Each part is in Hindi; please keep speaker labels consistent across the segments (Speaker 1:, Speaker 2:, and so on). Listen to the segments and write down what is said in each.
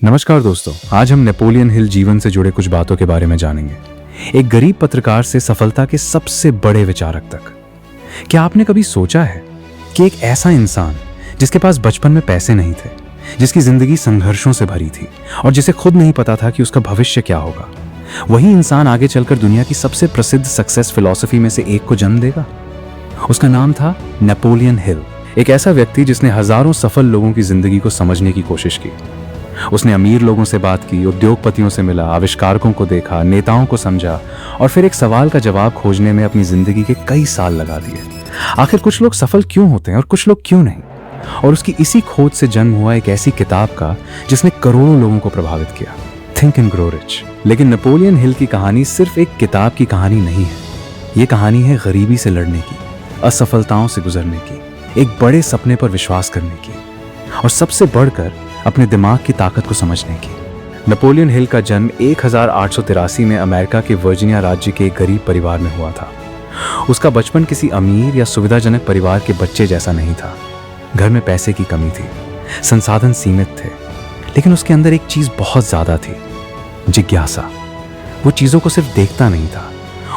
Speaker 1: नमस्कार दोस्तों, आज हम नेपोलियन हिल जीवन से जुड़े कुछ बातों के बारे में जानेंगे। एक गरीब पत्रकार से सफलता के सबसे बड़े विचारक तक। क्या आपने कभी सोचा है कि एक ऐसा इंसान जिसके पास बचपन में पैसे नहीं थे, जिसकी जिंदगी संघर्षों से भरी थी और जिसे खुद नहीं पता था कि उसका भविष्य क्या होगा, वही इंसान आगे चलकर दुनिया की सबसे प्रसिद्ध सक्सेस फिलॉसफी में से एक को जन्म देगा? उसका नाम था नेपोलियन हिल। एक ऐसा व्यक्ति जिसने हजारों सफल लोगों की जिंदगी को समझने की कोशिश की। उसने अमीर लोगों से बात की, उद्योगपतियों से मिला, आविष्कारकों को देखा, नेताओं को समझा और फिर एक सवाल का जवाब खोजने में अपनी जिंदगी के कई साल लगा दिए। आखिर कुछ लोग सफल क्यों होते हैं और कुछ लोग क्यों नहीं? और उसकी इसी खोज से जन्म हुआ एक ऐसी किताब का जिसने करोड़ों लोगों को प्रभावित किया, थिंक एंड ग्रो रिच। लेकिन नेपोलियन हिल की कहानी सिर्फ एक किताब की कहानी नहीं है। ये कहानी है गरीबी से लड़ने की, असफलताओं से गुजरने की, एक बड़े सपने पर विश्वास करने की और सबसे बढ़कर अपने दिमाग की ताकत को समझने की। नेपोलियन हिल का जन्म 1883 में अमेरिका के वर्जीनिया राज्य के एक गरीब परिवार में हुआ था। उसका बचपन किसी अमीर या सुविधाजनक परिवार के बच्चे जैसा नहीं था। घर में पैसे की कमी थी, संसाधन सीमित थे, लेकिन उसके अंदर एक चीज बहुत ज्यादा थी, जिज्ञासा। वो चीजों को सिर्फ देखता नहीं था,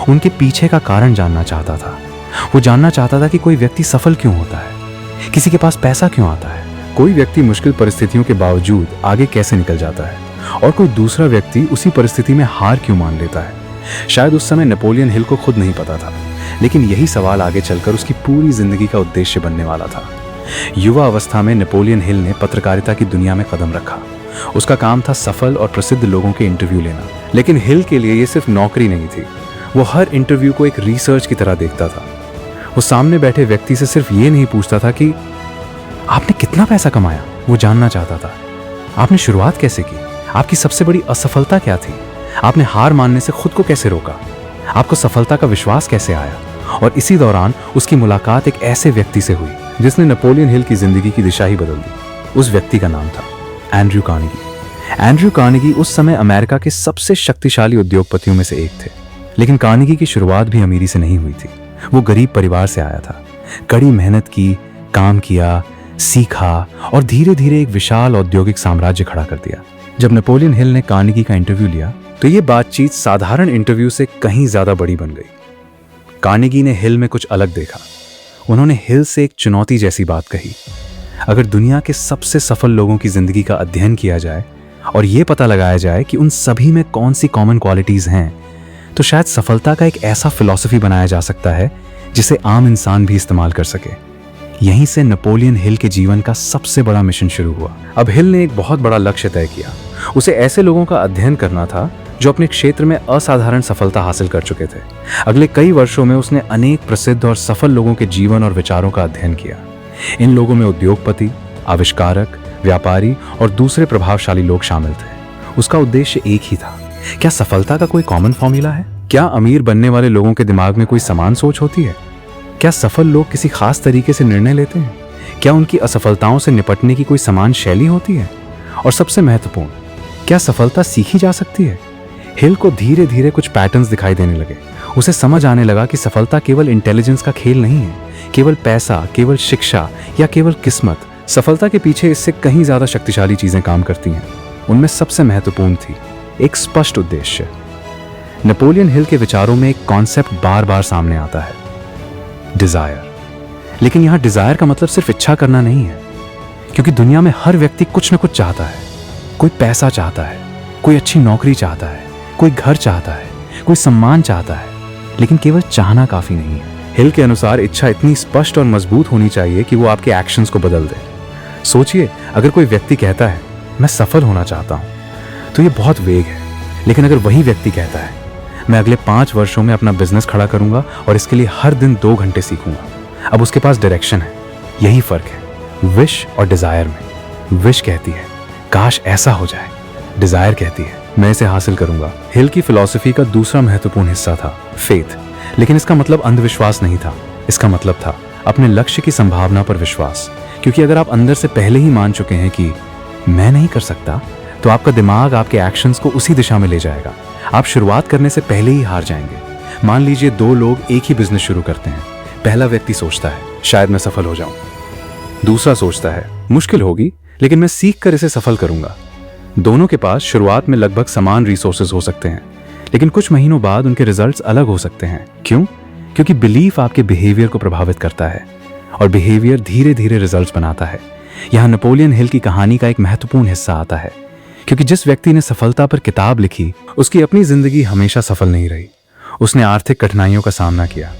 Speaker 1: उनके पीछे का कारण जानना चाहता था। वो जानना चाहता था कि कोई व्यक्ति सफल क्यों होता है, किसी के पास पैसा क्यों आता है, कोई व्यक्ति मुश्किल परिस्थितियों के बावजूद आगे कैसे निकल जाता है और कोई दूसरा व्यक्ति उसी परिस्थिति में हार क्यों मान लेता है। शायद उस समय नेपोलियन हिल को खुद नहीं पता था, लेकिन यही सवाल आगे चलकर उसकी पूरी जिंदगी का उद्देश्य बनने वाला था। युवा अवस्था में नेपोलियन हिल ने पत्रकारिता की दुनिया में कदम रखा। उसका काम था सफल और प्रसिद्ध लोगों के इंटरव्यू लेना। लेकिन हिल के लिए ये सिर्फ नौकरी नहीं थी, वो हर इंटरव्यू को एक रिसर्च की तरह देखता था। वो सामने बैठे व्यक्ति से सिर्फ ये नहीं पूछता था कि आपने कितना पैसा कमाया, वो जानना चाहता था। आपने शुरुआत कैसे की, आपकी सबसे बड़ी असफलता क्या थी, आपने हार मानने से खुद को कैसे रोका, आपको सफलता का विश्वास कैसे आया। और इसी दौरान उसकी मुलाकात एक ऐसे व्यक्ति से हुई जिसने नेपोलियन हिल की जिंदगी की दिशा ही बदल दी। उस व्यक्ति का नाम था एंड्रयू कार्नेगी। एंड्रयू कार्नेगी उस समय अमेरिका के सबसे शक्तिशाली उद्योगपतियों में से एक थे। लेकिन कार्नेगी की शुरुआत भी अमीरी से नहीं हुई थी। वो गरीब परिवार से आया था, कड़ी मेहनत की, काम किया, सीखा और धीरे धीरे एक विशाल औद्योगिक साम्राज्य खड़ा कर दिया। जब नेपोलियन हिल ने कार्नेगी का इंटरव्यू लिया तो ये बातचीत साधारण इंटरव्यू से कहीं ज्यादा बड़ी बन गई। कार्नेगी ने हिल में कुछ अलग देखा। उन्होंने हिल से एक चुनौती जैसी बात कही। अगर दुनिया के सबसे सफल लोगों की जिंदगी का अध्ययन किया जाए और ये पता लगाया जाए कि उन सभी में कौन सी कॉमन क्वालिटीज हैं, तो शायद सफलता का एक ऐसा फिलॉसफी बनाया जा सकता है जिसे आम इंसान भी इस्तेमाल कर सके। यहीं से नेपोलियन हिल के जीवन का सबसे बड़ा मिशन शुरू हुआ। अब हिल ने एक बहुत बड़ा लक्ष्य तय किया। उसे ऐसे लोगों का अध्ययन करना था जो अपने क्षेत्र में असाधारण सफलता हासिल कर चुके थे। अगले कई वर्षों में उसने अनेक प्रसिद्ध और सफल लोगों के जीवन और विचारों का अध्ययन किया। इन लोगों में उद्योगपति, आविष्कारक, व्यापारी और दूसरे प्रभावशाली लोग शामिल थे। उसका उद्देश्य एक ही था, क्या सफलता का कोई कॉमन फॉर्मूला है? क्या अमीर बनने वाले लोगों के दिमाग में कोई समान सोच होती है? क्या सफल लोग किसी खास तरीके से निर्णय लेते हैं? क्या उनकी असफलताओं से निपटने की कोई समान शैली होती है? और सबसे महत्वपूर्ण, क्या सफलता सीखी जा सकती है? हिल को धीरे धीरे कुछ पैटर्न्स दिखाई देने लगे। उसे समझ आने लगा कि सफलता केवल इंटेलिजेंस का खेल नहीं है, केवल पैसा, केवल शिक्षा या केवल किस्मत। सफलता के पीछे इससे कहीं ज्यादा शक्तिशाली चीजें काम करती हैं। उनमें सबसे महत्वपूर्ण थी एक स्पष्ट उद्देश्य। नेपोलियन हिल के विचारों में एक कॉन्सेप्ट बार बार सामने आता है, डिजायर। लेकिन यहां डिजायर का मतलब सिर्फ इच्छा करना नहीं है, क्योंकि दुनिया में हर व्यक्ति कुछ न कुछ चाहता है। कोई पैसा चाहता है, कोई अच्छी नौकरी चाहता है, कोई घर चाहता है, कोई सम्मान चाहता है, लेकिन केवल चाहना काफी नहीं है। हिल के अनुसार इच्छा इतनी स्पष्ट और मजबूत होनी चाहिए कि वो आपके एक्शंस को बदल दे। सोचिए, अगर कोई व्यक्ति कहता है मैं सफल होना चाहता हूं, तो ये बहुत वेग है। लेकिन अगर वही व्यक्ति कहता है मैं अगले 5 वर्षों में अपना बिजनेस खड़ा करूंगा और इसके लिए हर दिन 2 घंटे सीखूंगा, अब उसके पास डायरेक्शन है। यही फर्क है विश और डिजायर में। विश कहती है काश ऐसा हो जाए, डिजायर कहती है मैं इसे हासिल करूंगा। हिल की फिलॉसफी का दूसरा महत्वपूर्ण हिस्सा था फेथ। लेकिन इसका मतलब अंधविश्वास नहीं था। इसका मतलब था अपने लक्ष्य की संभावना पर विश्वास। क्योंकि अगर आप अंदर से पहले ही मान चुके हैं कि मैं नहीं कर सकता, तो आपका दिमाग आपके एक्शंस को उसी दिशा में ले जाएगा। आप शुरुआत करने से पहले ही हार जाएंगे। मान लीजिए 2 लोग एक ही बिजनेस शुरू करते हैं। पहला व्यक्ति सोचता है शायद मैं सफल हो जाऊं। दूसरा सोचता है मुश्किल होगी, लेकिन मैं सीख कर इसे सफल करूंगा। दोनों के पास शुरुआत में लगभग समान रिसोर्सेज हो सकते हैं, लेकिन कुछ महीनों बाद उनके रिजल्ट्स अलग हो सकते हैं। क्यों? क्योंकि बिलीफ आपके बिहेवियर को प्रभावित करता है और बिहेवियर धीरे धीरे रिजल्ट्स बनाता है। यहाँ नेपोलियन हिल की कहानी का एक महत्वपूर्ण हिस्सा आता है, क्योंकि जिस व्यक्ति ने सफलता पर किताब लिखी, उसकी अपनी जिंदगी हमेशा सफल नहीं रही। उसने आर्थिक कठिनाइयों का सामना किया,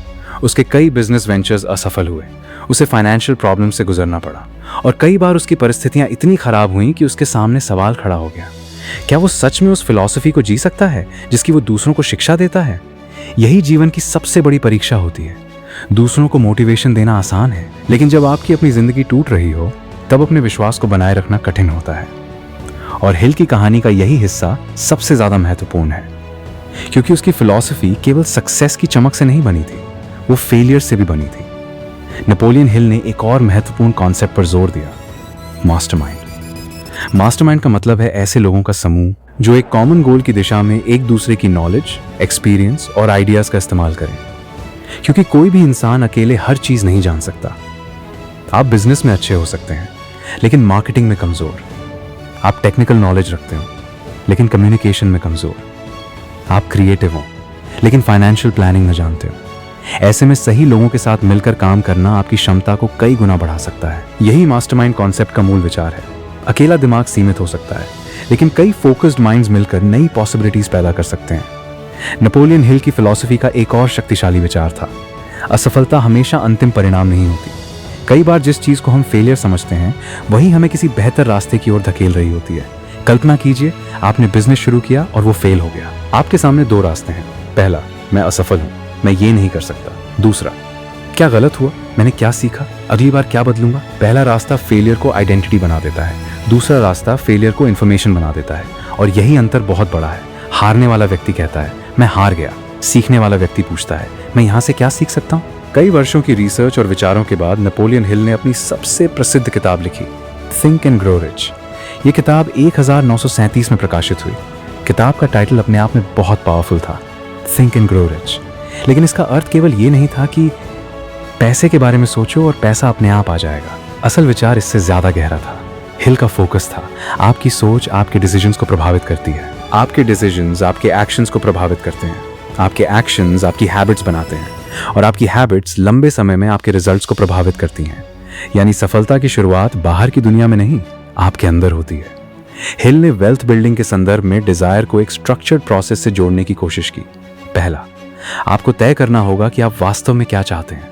Speaker 1: उसके कई बिजनेस वेंचर्स असफल हुए, उसे फाइनेंशियल प्रॉब्लम से गुजरना पड़ा और कई बार उसकी परिस्थितियां इतनी खराब हुई कि उसके सामने सवाल खड़ा हो गया, क्या वो सच में उस फिलॉसफी को जी सकता है जिसकी वो दूसरों को शिक्षा देता है? यही जीवन की सबसे बड़ी परीक्षा होती है। दूसरों को मोटिवेशन देना आसान है, लेकिन जब आपकी अपनी जिंदगी टूट रही हो तब अपने विश्वास को बनाए रखना कठिन होता है। और हिल की कहानी का यही हिस्सा सबसे ज्यादा महत्वपूर्ण है, क्योंकि उसकी फिलॉसफी केवल सक्सेस की चमक से नहीं बनी थी, वो फेलियर से भी बनी थी। नेपोलियन हिल ने एक और महत्वपूर्ण कॉन्सेप्ट पर जोर दिया, मास्टरमाइंड। मास्टरमाइंड का मतलब है ऐसे लोगों का समूह जो एक कॉमन गोल की दिशा में एक दूसरे की नॉलेज, एक्सपीरियंस और आइडियाज का इस्तेमाल करें। क्योंकि कोई भी इंसान अकेले हर चीज नहीं जान सकता। आप बिजनेस में अच्छे हो सकते हैं लेकिन मार्केटिंग में कमजोर। आप टेक्निकल नॉलेज रखते हो लेकिन कम्युनिकेशन में कमजोर। आप क्रिएटिव हो लेकिन फाइनेंशियल प्लानिंग न जानते हो। ऐसे में सही लोगों के साथ मिलकर काम करना आपकी क्षमता को कई गुना बढ़ा सकता है। यही मास्टरमाइंड कॉन्सेप्ट का मूल विचार है। अकेला दिमाग सीमित हो सकता है, लेकिन कई फोकस्ड माइंड्स मिलकर नई पॉसिबिलिटीज पैदा कर सकते हैं। नेपोलियन हिल की फिलॉसफी का एक और शक्तिशाली विचार था, असफलता हमेशा अंतिम परिणाम नहीं होती। कई बार जिस चीज को हम फेलियर समझते हैं वही हमें किसी बेहतर रास्ते की ओर धकेल रही होती है। कल्पना कीजिए, आपने बिजनेस शुरू किया और वो फेल हो गया। आपके सामने दो रास्ते हैं। पहला, मैं असफल हूं, मैं ये नहीं कर सकता। दूसरा, क्या गलत हुआ, मैंने क्या सीखा, अगली बार क्या बदलूंगा। पहला रास्ता फेलियर को आइडेंटिटी बना देता है, दूसरा रास्ता फेलियर को इन्फॉर्मेशन बना देता है। और यही अंतर बहुत बड़ा है। हारने वाला व्यक्ति कहता है मैं हार गया, सीखने वाला व्यक्ति पूछता है मैं यहाँ से क्या सीख सकता हूँ। कई वर्षों की रिसर्च और विचारों के बाद नेपोलियन हिल ने अपनी सबसे प्रसिद्ध किताब लिखी, थिंक एंड ग्रो रिच। ये किताब 1937 में प्रकाशित हुई। किताब का टाइटल अपने आप में बहुत पावरफुल था, थिंक एंड ग्रो रिच। लेकिन इसका अर्थ केवल ये नहीं था कि पैसे के बारे में सोचो और पैसा अपने आप आ जाएगा। असल विचार इससे ज्यादा गहरा था। हिल का फोकस था, आपकी सोच आपके डिसीजंस को प्रभावित करती है, आपके डिसीजंस आपके एक्शंस को प्रभावित करते हैं, आपके एक्शंस आपकी हैबिट्स बनाते हैं और आपकी हैबिट्स लंबे समय में आपके रिजल्ट्स को प्रभावित करती हैं। यानी सफलता की शुरुआत बाहर की दुनिया में नहीं, आपके अंदर होती है। हिल ने वेल्थ बिल्डिंग के संदर्भ में डिजायर को एक स्ट्रक्चर्ड प्रोसेस से जोड़ने की कोशिश की। पहला, आपको तय करना होगा कि आप वास्तव में क्या चाहते हैं।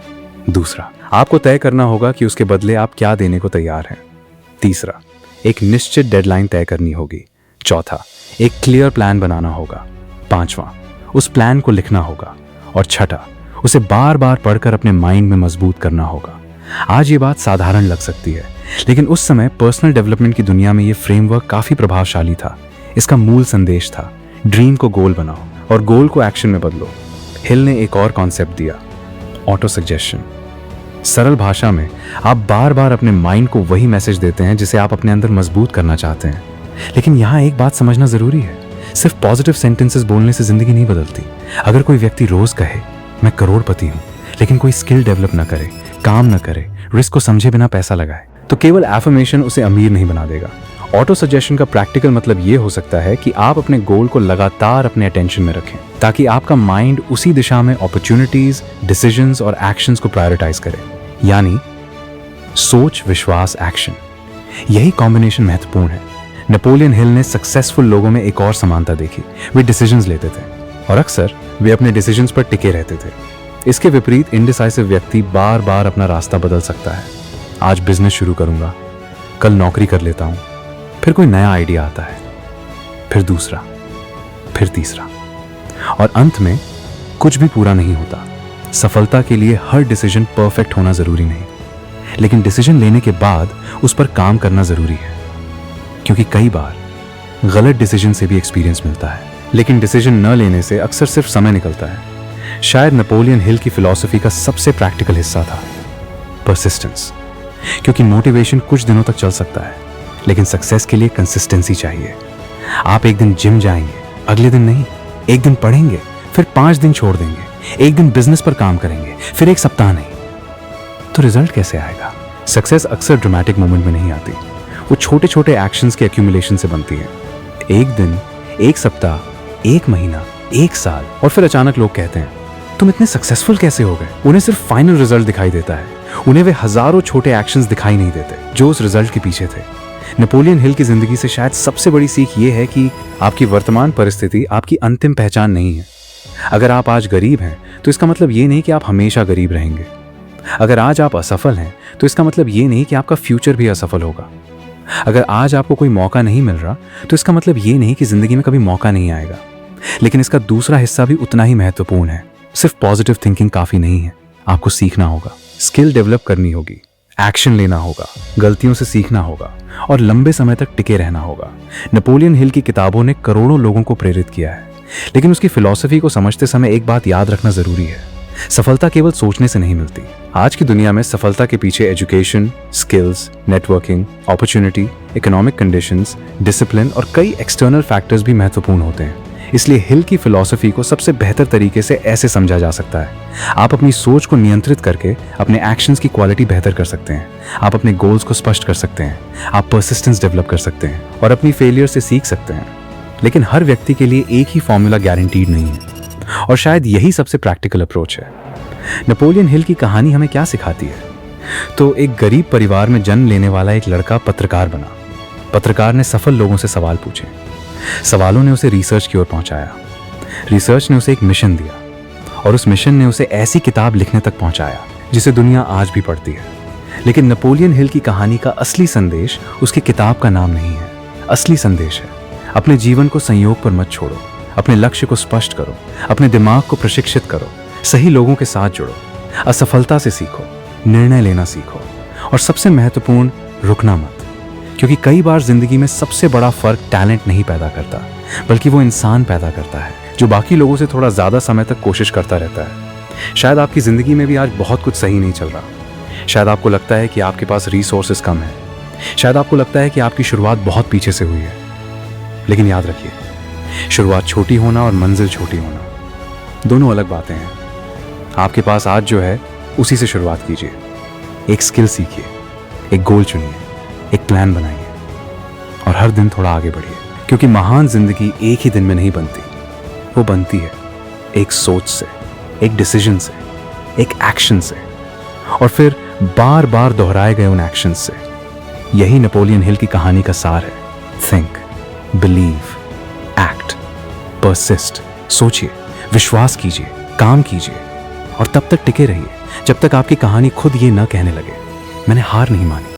Speaker 1: दूसरा, आपको तय करना होगा कि उसके बदले आप क्या देने को तैयार हैं। तीसरा, एक निश्चित डेडलाइन तय करनी होगी। चौथा, एक क्लियर प्लान बनाना होगा। पांचवा, उस प्लान को लिखना होगा। और छठा, उसे बार बार पढ़कर अपने माइंड में मजबूत करना होगा। आज ये बात साधारण लग सकती है, लेकिन उस समय पर्सनल डेवलपमेंट की दुनिया में ये फ्रेमवर्क काफी प्रभावशाली था। इसका मूल संदेश था, ड्रीम को गोल बनाओ और गोल को एक्शन में बदलो। हिल ने एक और कॉन्सेप्ट दिया, ऑटो सजेशन। सरल भाषा में आप बार बार अपने माइंड को वही मैसेज देते हैं जिसे आप अपने अंदर मजबूत करना चाहते हैं। लेकिन यहाँ एक बात समझना जरूरी है, सिर्फ पॉजिटिव सेंटेंसेस बोलने से जिंदगी नहीं बदलती। अगर कोई व्यक्ति रोज कहे मैं करोड़पति हूँ, लेकिन कोई स्किल डेवलप ना करे, काम ना करे, रिस्क को समझे बिना पैसा लगाए, तो केवल एफर्मेशन उसे अमीर नहीं बना देगा। ऑटो सजेशन का प्रैक्टिकल मतलब ये हो सकता है कि आप अपने गोल को लगातार अपने अटेंशन में रखें, ताकि आपका माइंड उसी दिशा में अपॉर्चुनिटीज, डिसीजंस और एक्शंस को प्रायोरिटाइज करे। यानी सोच, विश्वास, एक्शन, यही कॉम्बिनेशन महत्वपूर्ण है। नेपोलियन हिल ने सक्सेसफुल लोगों में एक और समानता देखी, वे डिसीजंस लेते थे और अक्सर वे अपने डिसीजंस पर टिके रहते थे। इसके विपरीत इंडिसाइसिव व्यक्ति बार बार अपना रास्ता बदल सकता है। आज बिजनेस शुरू करूंगा, कल नौकरी कर लेता हूं, फिर कोई नया आइडिया आता है, फिर दूसरा, फिर तीसरा, और अंत में कुछ भी पूरा नहीं होता। सफलता के लिए हर डिसीजन परफेक्ट होना जरूरी नहीं, लेकिन डिसीजन लेने के बाद उस पर काम करना जरूरी है, क्योंकि कई बार गलत डिसीजन से भी एक्सपीरियंस मिलता है, लेकिन डिसीजन न लेने से अक्सर सिर्फ समय निकलता है। शायद नेपोलियन हिल की फिलॉसफी का सबसे प्रैक्टिकल हिस्सा था परसिस्टेंस, क्योंकि मोटिवेशन कुछ दिनों तक चल सकता है, लेकिन सक्सेस के लिए कंसिस्टेंसी चाहिए। आप एक दिन जिम जाएंगे, अगले दिन नहीं, एक दिन पढ़ेंगे, फिर 5 दिन छोड़ देंगे, एक दिन बिजनेस पर काम करेंगे, फिर एक सप्ताह नहीं, तो रिजल्ट कैसे आएगा? सक्सेस अक्सर ड्रामेटिक मोमेंट में नहीं आती, वो छोटे छोटे एक्शंस के एक्यूमुलेशन से बनती है। एक दिन, एक सप्ताह, एक महीना, एक साल, और फिर अचानक लोग कहते हैं तुम इतने सक्सेसफुल कैसे हो गए। उन्हें सिर्फ फाइनल रिजल्ट दिखाई देता है, उन्हें वे हजारों छोटे एक्शंस दिखाई नहीं देते जो उस रिजल्ट के पीछे थे। नेपोलियन हिल की जिंदगी से शायद सबसे बड़ी सीख ये है कि आपकी वर्तमान परिस्थिति आपकी अंतिम पहचान नहीं है। अगर आप आज गरीब हैं तो इसका मतलब ये नहीं कि आप हमेशा गरीब रहेंगे। अगर आज आप असफल हैं तो इसका मतलब ये नहीं कि आपका फ्यूचर भी असफल होगा। अगर आज आपको कोई मौका नहीं मिल रहा तो इसका मतलब ये नहीं कि जिंदगी में कभी मौका नहीं आएगा। लेकिन इसका दूसरा हिस्सा भी उतना ही महत्वपूर्ण है। सिर्फ पॉजिटिव थिंकिंग काफी नहीं है, आपको सीखना होगा, स्किल डेवलप करनी होगी, एक्शन लेना होगा, गलतियों से सीखना होगा और लंबे समय तक टिके रहना होगा। नेपोलियन हिल की किताबों ने करोड़ों लोगों को प्रेरित किया है, लेकिन उसकी फिलॉसफी को समझते समय एक बात याद रखना जरूरी है, सफलता केवल सोचने से नहीं मिलती। आज की दुनिया में सफलता के पीछे education, skills, networking, opportunity, economic conditions, discipline और कई एक्सटर्नल फैक्टर्स भी महत्वपूर्ण होते हैं। इसलिए हिल की फिलॉसफी को सबसे बेहतर तरीके से ऐसे समझा जा सकता है, आप अपनी सोच को नियंत्रित करके अपने एक्शंस की क्वालिटी बेहतर कर सकते हैं, आप अपने गोल्स को स्पष्ट कर सकते हैं, आप परसिस्टेंस डेवलप कर सकते हैं और अपनी फेलियर से सीख सकते हैं। लेकिन हर व्यक्ति के लिए एक ही फॉर्मूला गारंटीड नहीं है और शायद यही सबसे प्रैक्टिकल अप्रोच है। नेपोलियन हिल की कहानी हमें क्या सिखाती है? तो एक गरीब परिवार में जन्म लेने वाला एक लड़का पत्रकार बना। पत्रकार ने सफल लोगों से सवाल पूछे, सवालों ने उसे रिसर्च की ओर पहुंचाया, रिसर्च ने उसे एक मिशन दिया और उस मिशन ने उसे ऐसी किताब लिखने तक पहुंचाया जिसे दुनिया आज भी पढ़ती है। लेकिन नेपोलियन हिल की कहानी का असली संदेश उसकी किताब का नाम नहीं है, असली संदेश है अपने जीवन को संयोग पर मत छोड़ो, अपने लक्ष्य को स्पष्ट करो, अपने दिमाग को प्रशिक्षित करो, सही लोगों के साथ जुड़ो, असफलता से सीखो, निर्णय लेना सीखो और सबसे महत्वपूर्ण, रुकना मत। क्योंकि कई बार जिंदगी में सबसे बड़ा फर्क टैलेंट नहीं पैदा करता, बल्कि वो इंसान पैदा करता है जो बाकी लोगों से थोड़ा ज्यादा समय तक कोशिश करता रहता है। शायद आपकी जिंदगी में भी आज बहुत कुछ सही नहीं चल रहा, शायद आपको लगता है कि आपके पास रिसोर्सेस कम है, शायद आपको लगता है कि आपकी शुरुआत बहुत पीछे से हुई है। लेकिन याद रखिए, शुरुआत छोटी होना और मंजिल छोटी होना दोनों अलग बातें हैं। आपके पास आज जो है उसी से शुरुआत कीजिए, एक स्किल सीखिए, एक गोल चुनिए, एक प्लान बनाइए और हर दिन थोड़ा आगे बढ़िए। क्योंकि महान जिंदगी एक ही दिन में नहीं बनती, वो बनती है एक सोच से, एक डिसीजन से, एक एक्शन से और फिर बार बार दोहराए गए उन एक्शन से। यही नेपोलियन हिल की कहानी का सार है। Think, believe, act, persist. सोचिए, विश्वास कीजिए, काम कीजिए और तब तक टिके रहिए जब तक आपकी कहानी खुद ये न कहने लगे मैंने हार नहीं मानी।